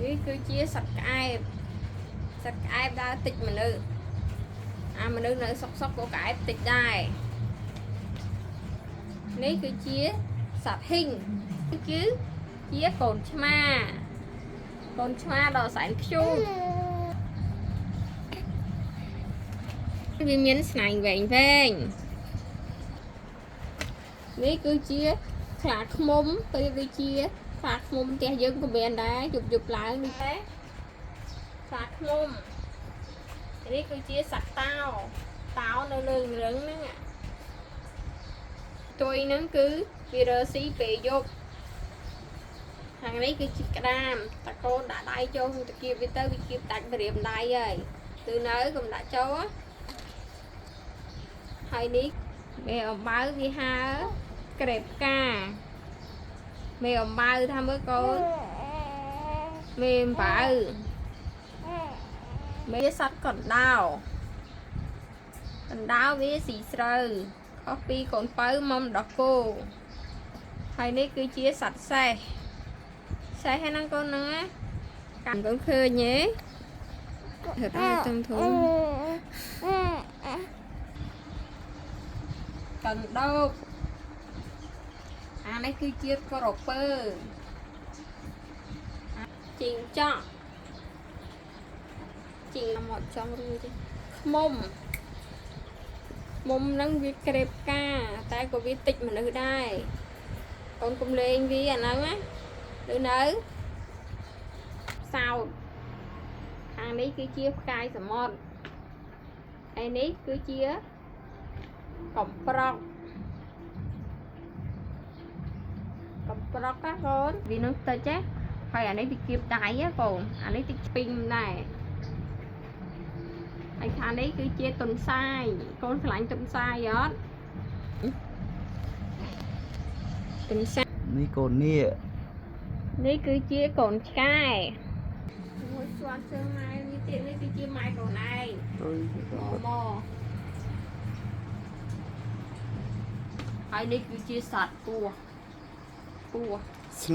នេះគឺជាសត្វក្អែបដើរតិចមនុស្សមនុស្សនៅសុកក៏ក្អែបតិចដែរនេះគឺជាសត្វហ៊ីងគឺជាកូនឆ្មាដ៏សែនខ្ជូតវាមានស្នែងវែងនេះគឺជាខ្លាឃ្មុំពេលដូចជាខ្លាឃ្មុំផ្ទះយើងក៏មានដែរយប់ឡើងនេះទេខ្លាឃ្មុំនេះគឺជាសត្វតោនៅលើរឹងហ្នឹងទុយហ្នឹងគឺវារើស៊ីពេលយប់ខាងនេះគឺជាក្តាមតកូនដាក់ដៃចូលក្នុងតាគៀបវាទៅវាគៀបដាច់ព្រាមដៃហើយtừ nơi cũng đã choហើយនេះមេអំបៅវាហើក្រេបកាមេអំបៅថាមើលកូនមេអំបៅមេសត្វកណ្ដោវាស៊ីស្រូវខុសពីកូនពៅមុំដល់គោហើយនេះគឺជាសត្វសេះហ្នឹងកូនហ្នឹងណាកាន់កូនឃើញទេធ្វើតែទំធំកណ្ដោបនេះគឺជាក្រពើជីងចក់ជីងមកចង់រួចទេមុំហ្នឹងវាក្រេបកាតែក៏វាតិចមនុស្សដែរកូនកុំលេងវាអាហ្នឹងណាឬនៅសោតខាងនេះគឺជាផ្កាយសមុទ្រហើយនេះគឺជាកំប្រុកណាកូនវានឹងតិចទេហើយអានេះវាគៀបដៃណាកូនអានេះតិចពីងដែរហើយខាងនេះគឺជាទុនសាយកូនឆ្លាញ់ទុនសាយអត់ទុនសាយនេះកូននេះគឺជាកូនឆ្កែមួយស្វាត់ជើងម៉ែនេះទៀតនេះគឺជាម៉ែកូនឯងមកហើយនេះគឺជាសត្វពស់